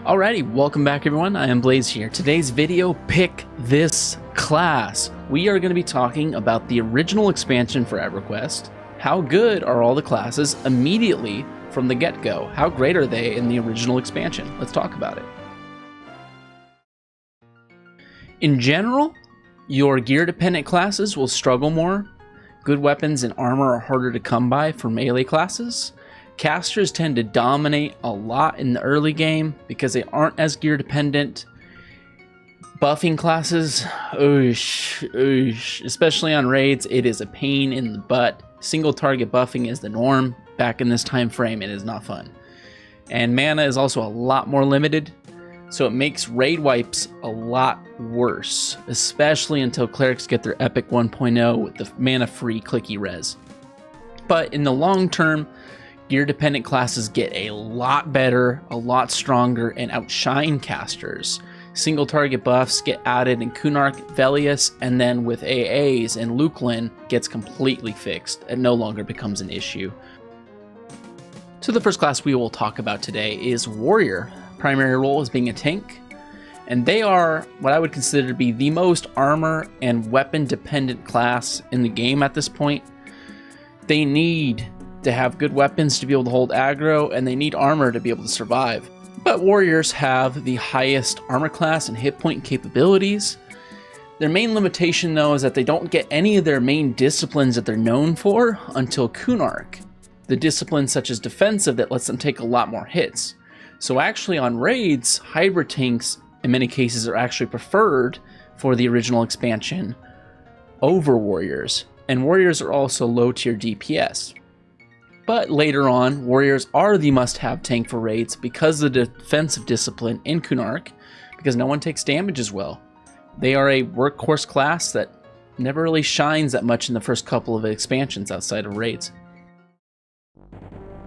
Alrighty, welcome back everyone, I am Blaze here. Today's video, pick this class. We are going to be talking about the original expansion for EverQuest. How good are all the classes immediately from the get-go? How great are they in the original expansion? Let's talk about it. In general, your gear-dependent classes will struggle more. Good weapons and armor are harder to come by for melee classes. Casters tend to dominate a lot in the early game because they aren't as gear dependent. Buffing classes, especially on raids, it is a pain in the butt. Single target buffing is the norm. Back in this time frame, it is not fun. And mana is also a lot more limited, so it makes raid wipes a lot worse, especially until clerics get their epic 1.0 with the mana free clicky res. But in the long term, gear-dependent classes get a lot better, a lot stronger, and outshine casters. Single target buffs get added in Kunark, Velius, and then with AAs and Luklin gets completely fixed. It no longer becomes an issue. So the first class we will talk about today is Warrior. Primary role is being a tank, and they are what I would consider to be the most armor and weapon-dependent class in the game at this point. They need to have good weapons to be able to hold aggro, and they need armor to be able to survive. But warriors have the highest armor class and hit point capabilities. Their main limitation though is that they don't get any of their main disciplines that they're known for until Kunark. The disciplines such as defensive that lets them take a lot more hits. So actually on raids, hybrid tanks in many cases are actually preferred for the original expansion over warriors. And warriors are also low tier DPS. But later on, warriors are the must-have tank for raids because of the defensive discipline in Kunark, because no one takes damage as well. They are a workhorse class that never really shines that much in the first couple of expansions outside of raids.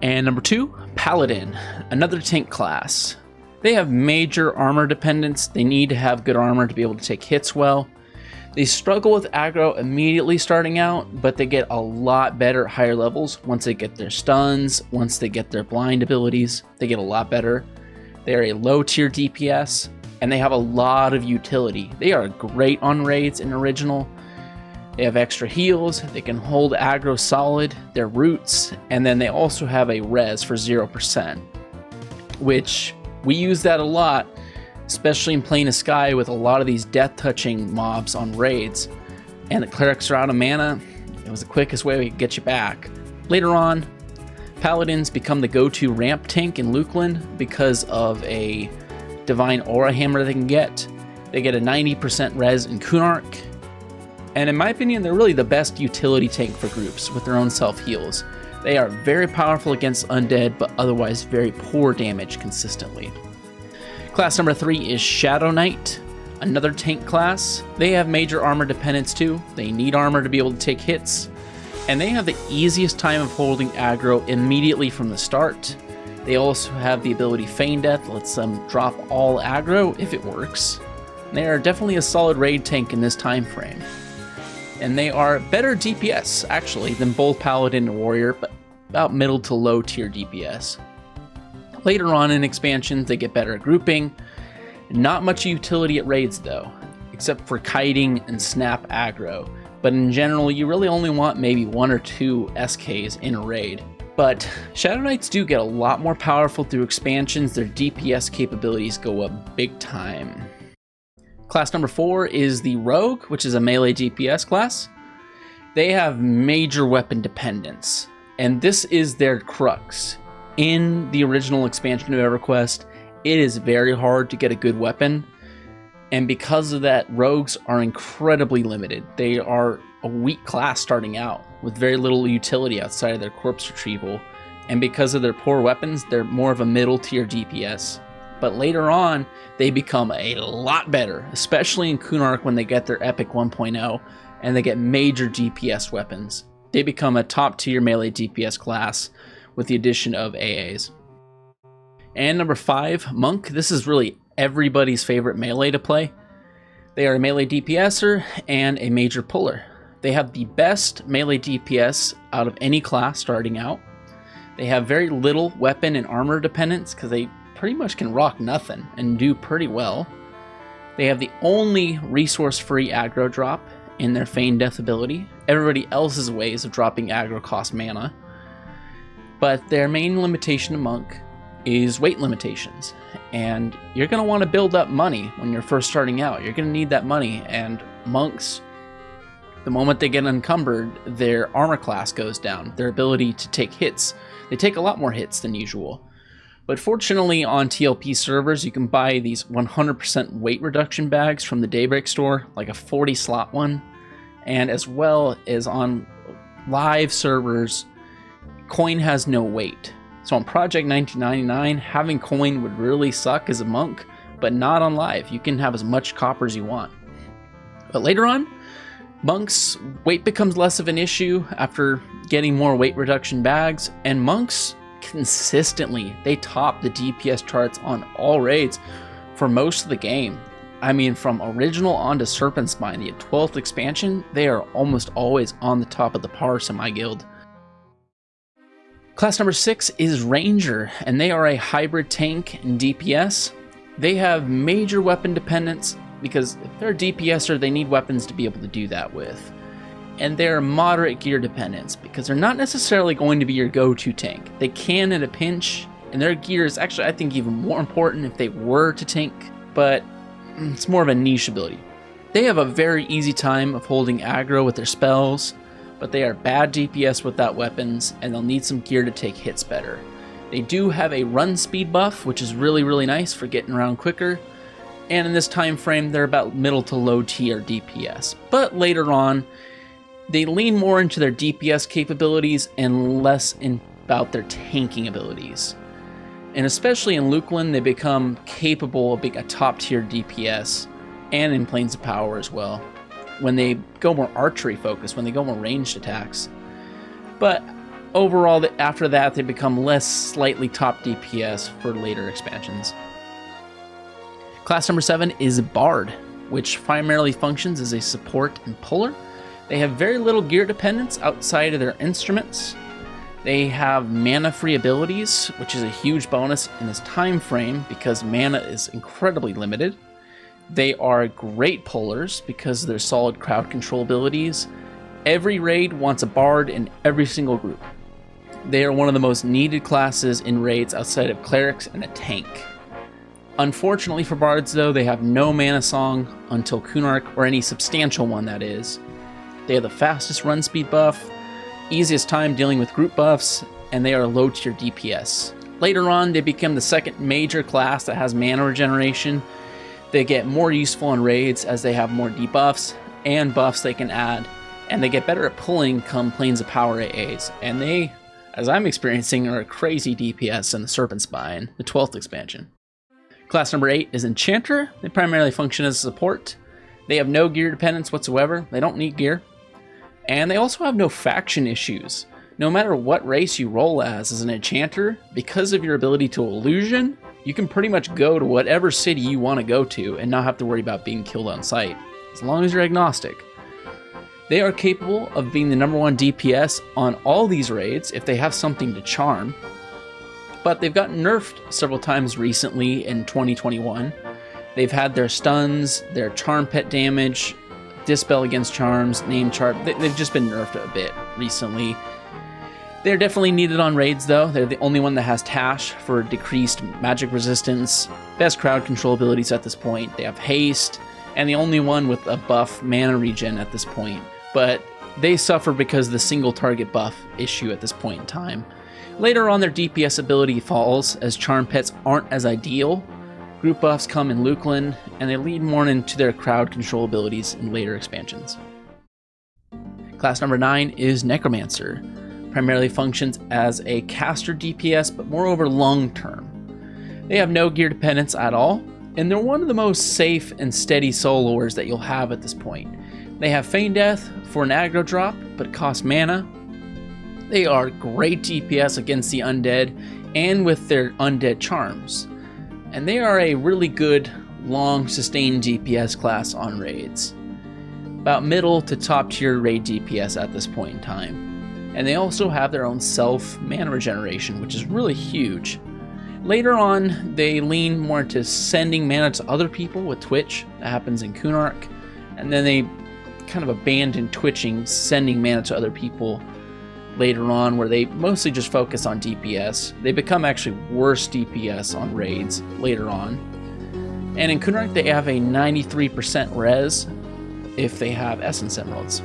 And number 2, Paladin, another tank class. They have major armor dependence. They need to have good armor to be able to take hits well. They struggle with aggro immediately starting out, but they get a lot better at higher levels. Once they get their stuns, once they get their blind abilities, they get a lot better. They are a low tier DPS, and they have a lot of utility. They are great on raids in original. They have extra heals, they can hold aggro solid, their roots, and then they also have a res for 0%, which we use that a lot, especially in Plane of Sky with a lot of these death-touching mobs on raids. And the clerics are out of mana. It was the quickest way we could get you back. Later on, Paladins become the go-to ramp tank in Luklin because of a Divine Aura Hammer they can get. They get a 90% res in Kunark. And in my opinion, they're really the best utility tank for groups with their own self-heals. They are very powerful against undead, but otherwise very poor damage consistently. Class number 3 is Shadow Knight, another tank class. They have major armor dependence too. They need armor to be able to take hits, and they have the easiest time of holding aggro immediately from the start. They also have the ability Feign Death, lets them drop all aggro if it works. They are definitely a solid raid tank in this time frame. And they are better DPS actually than both Paladin and Warrior, but about middle to low tier DPS. Later on in expansions, they get better at grouping. Not much utility at raids though, except for kiting and snap aggro. But in general, you really only want maybe 1 or 2 SKs in a raid. But Shadow Knights do get a lot more powerful through expansions. Their DPS capabilities go up big time. Class number 4 is the Rogue, which is a melee DPS class. They have major weapon dependence, and this is their crux. In the original expansion of EverQuest, it is very hard to get a good weapon, and because of that, rogues are incredibly limited. They are a weak class starting out, with very little utility outside of their corpse retrieval, and because of their poor weapons, they're more of a middle tier DPS. But later on, they become a lot better, especially in Kunark when they get their epic 1.0, and they get major DPS weapons. They become a top tier melee DPS class, with the addition of AAs. And number 5, Monk. This is really everybody's favorite melee to play. They are a melee DPSer and a major puller. They have the best melee DPS out of any class starting out. They have very little weapon and armor dependence because they pretty much can rock nothing and do pretty well. They have the only resource-free aggro drop in their Feign Death ability. Everybody else's ways of dropping aggro cost mana. But their main limitation to Monk is weight limitations. And you're going to want to build up money when you're first starting out. You're going to need that money, and Monks, the moment they get encumbered, their armor class goes down. Their ability to take hits. They take a lot more hits than usual. But fortunately on TLP servers, you can buy these 100% weight reduction bags from the Daybreak store, like a 40 slot one. And as well as on live servers, coin has no weight. So on Project 1999, having coin would really suck as a monk, but not on live. You can have as much copper as you want. But later on, monks' weight becomes less of an issue after getting more weight reduction bags, and monks consistently, they top the DPS charts on all raids for most of the game. I mean, from original on to Serpent Spine, the 12th expansion, they are almost always on the top of the parse in my guild. Class number 6 is Ranger, and they are a hybrid tank and DPS. They have major weapon dependence because if they're a DPSer, they need weapons to be able to do that with. And they're moderate gear dependence because they're not necessarily going to be your go-to tank. They can in a pinch, and their gear is actually, I think, even more important if they were to tank, but it's more of a niche ability. They have a very easy time of holding aggro with their spells, but they are bad DPS without weapons, and they'll need some gear to take hits better. They do have a run speed buff, which is really, really nice for getting around quicker, and in this time frame, they're about middle to low tier DPS. But later on, they lean more into their DPS capabilities and less about their tanking abilities. And especially in Lukeland, they become capable of being a top tier DPS, and in Planes of Power as well, when they go more archery focused, when they go more ranged attacks. But overall, after that, they become less slightly top DPS for later expansions. Class number 7 is Bard, which primarily functions as a support and puller. They have very little gear dependence outside of their instruments. They have mana-free abilities, which is a huge bonus in this time frame because mana is incredibly limited. They are great pullers because of their solid crowd control abilities. Every raid wants a Bard in every single group. They are one of the most needed classes in raids outside of clerics and a tank. Unfortunately for Bards though, they have no mana song until Kunark, or any substantial one that is. They have the fastest run speed buff, easiest time dealing with group buffs, and they are low tier DPS. Later on, they become the second major class that has mana regeneration. They get more useful in raids as they have more debuffs and buffs they can add, and they get better at pulling come Planes of Power AAs, and they, as I'm experiencing, are a crazy DPS in the Serpent Spine, the 12th expansion. Class number 8 is Enchanter. They primarily function as a support. They have no gear dependence whatsoever. They don't need gear. And they also have no faction issues. No matter what race you roll as an Enchanter, because of your ability to illusion, you can pretty much go to whatever city you want to go to and not have to worry about being killed on sight, as long as you're agnostic. They are capable of being the #1 DPS on all these raids if they have something to charm, but they've gotten nerfed several times recently in 2021. They've had their stuns, their charm pet damage, dispel against charms, name chart. They've just been nerfed a bit recently. They're definitely needed on raids though. They're the only one that has Tash for decreased magic resistance, best crowd control abilities at this point. They have haste, and the only one with a buff mana regen at this point. But they suffer because of the single target buff issue at this point in time. Later on, their DPS ability falls as charm pets aren't as ideal. Group buffs come in Lukeland, and they lead more into their crowd control abilities in later expansions. Class number 9 is Necromancer. Primarily functions as a caster DPS, but moreover long term. They have no gear dependence at all, and they're one of the most safe and steady soloers that you'll have at this point. They have Feign Death for an aggro drop, but cost mana. They are great DPS against the undead, and with their undead charms. And they are a really good, long, sustained DPS class on raids. About middle to top tier raid DPS at this point in time. And they also have their own self mana regeneration, which is really huge. Later on, they lean more into sending mana to other people with Twitch. That happens in Kunark. And then they kind of abandon twitching, sending mana to other people later on, where they mostly just focus on DPS. They become actually worse DPS on raids later on. And in Kunark, they have a 93% res if they have Essence Emeralds.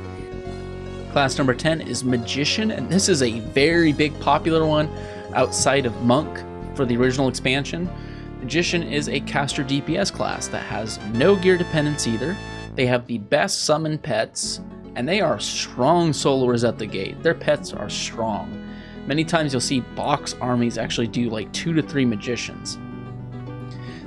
Class number 10 is Magician, and this is a very big popular one outside of Monk for the original expansion. Magician is a caster DPS class that has no gear dependence either. They have the best summon pets, and they are strong soloers at the gate. Their pets are strong. Many times you'll see box armies actually do like 2 to 3 magicians.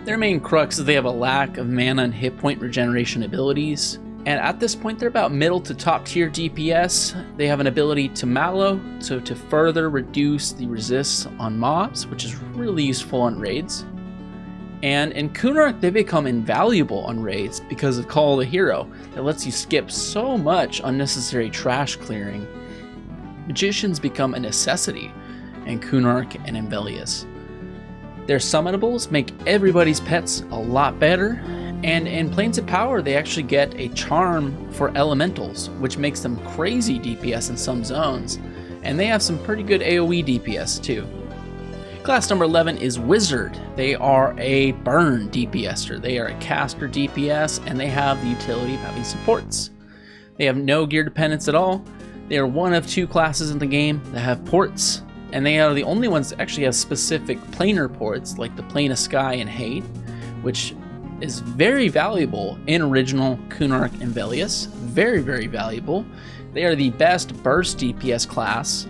Their main crux is they have a lack of mana and hit point regeneration abilities. And at this point, they're about middle to top tier DPS. They have an ability to mallow, so to further reduce the resists on mobs, which is really useful on raids. And in Kunark, they become invaluable on raids because of Call of the Hero that lets you skip so much unnecessary trash clearing. Magicians become a necessity in Kunark and in Velius. Their summonables make everybody's pets a lot better. And in Plains of Power, they actually get a charm for elementals, which makes them crazy DPS in some zones. And they have some pretty good AoE DPS too. Class number 11 is Wizard. They are a burn DPSer. They are a caster DPS, and they have the utility of having supports. They have no gear dependence at all. They are one of 2 classes in the game that have ports, and they are the only ones that actually have specific planar ports, like the Plane of Sky and Hate, which is very valuable in original Kunark and Velius. Very, very valuable. They are the best burst DPS class,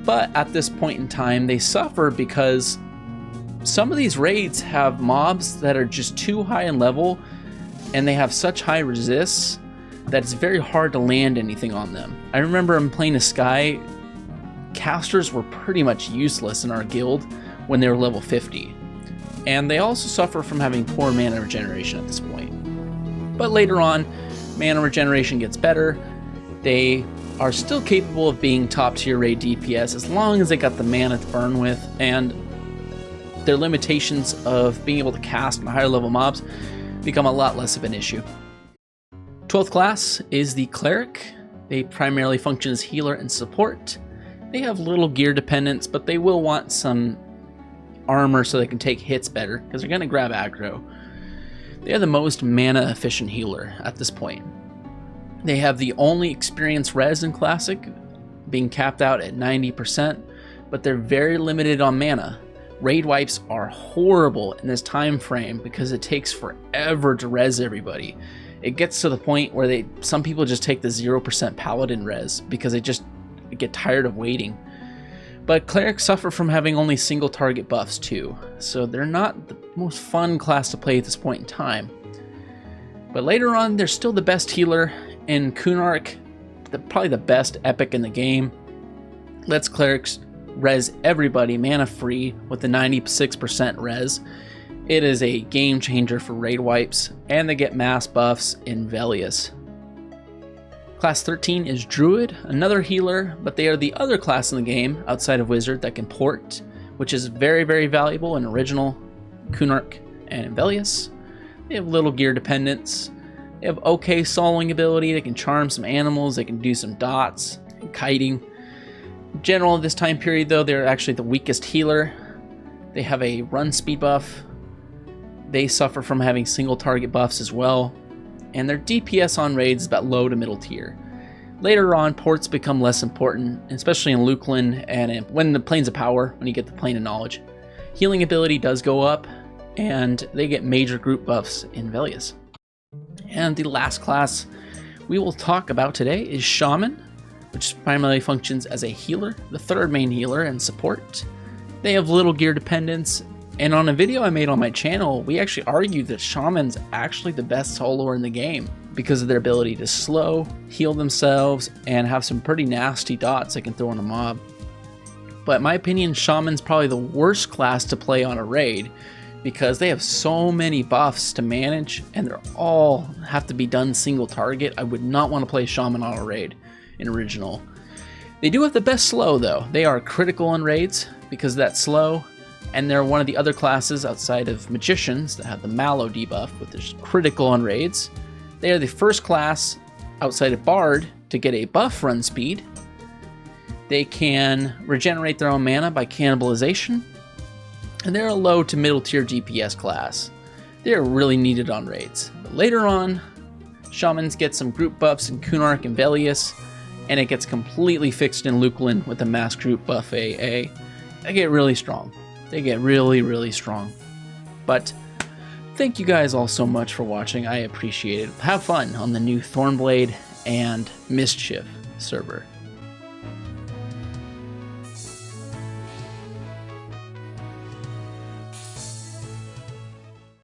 but at this point in time, they suffer because some of these raids have mobs that are just too high in level, and they have such high resists that it's very hard to land anything on them. I remember in Plane of Sky, casters were pretty much useless in our guild when they were level 50. And they also suffer from having poor mana regeneration at this point. But later on, mana regeneration gets better. They are still capable of being top tier raid DPS as long as they got the mana to burn with, and their limitations of being able to cast higher level mobs become a lot less of an issue. 12th class is the Cleric. They primarily function as healer and support. They have little gear dependence, but they will want some armor so they can take hits better, because they're going to grab aggro. They are the most mana efficient healer at this point. They have the only experience res in Classic, being capped out at 90%, but they're very limited on mana. Raid wipes are horrible in this time frame because it takes forever to res everybody. It gets to the point where some people just take the 0% Paladin res because they just get tired of waiting. But Clerics suffer from having only single target buffs too, so they're not the most fun class to play at this point in time. But later on, they're still the best healer in Kunark, probably the best epic in the game. Lets Clerics res everybody mana free with the 96% res. It is a game changer for raid wipes, and they get mass buffs in Velius. Class 13 is Druid, another healer, but they are the other class in the game outside of Wizard that can port, which is very, very valuable in original Kunark and in Velius. They have little gear dependence. They have okay soloing ability. They can charm some animals. They can do some dots and kiting. In general, this time period, though, they're actually the weakest healer. They have a run speed buff. They suffer from having single target buffs as well. And their DPS on raids is about low to middle tier. Later on, ports become less important, especially in Luklin and when the Plains of Power, when you get the Plane of Knowledge. Healing ability does go up, and they get major group buffs in Velius. And the last class we will talk about today is Shaman, which primarily functions as a healer, the third main healer and support. They have little gear dependence, and on a video I made on my channel, we actually argued that Shaman's actually the best soloer in the game because of their ability to slow, heal themselves, and have some pretty nasty dots they can throw on a mob. But in my opinion, Shaman's probably the worst class to play on a raid because they have so many buffs to manage, and they're all have to be done single target. I would not want to play Shaman on a raid in original. They do have the best slow though. They are critical in raids because of that slow. And they're one of the other classes outside of Magicians that have the Mallow debuff, which is critical on raids. They are the first class outside of Bard to get a buff run speed. They can regenerate their own mana by cannibalization. And they're a low to middle tier DPS class. They are really needed on raids. But later on, Shamans get some group buffs in Kunark and Velius, and it gets completely fixed in Luculin with the mass group buff AA. They get really strong. They get really, really strong. But thank you guys all so much for watching. I appreciate it. Have fun on the new Thornblade and Mischief server.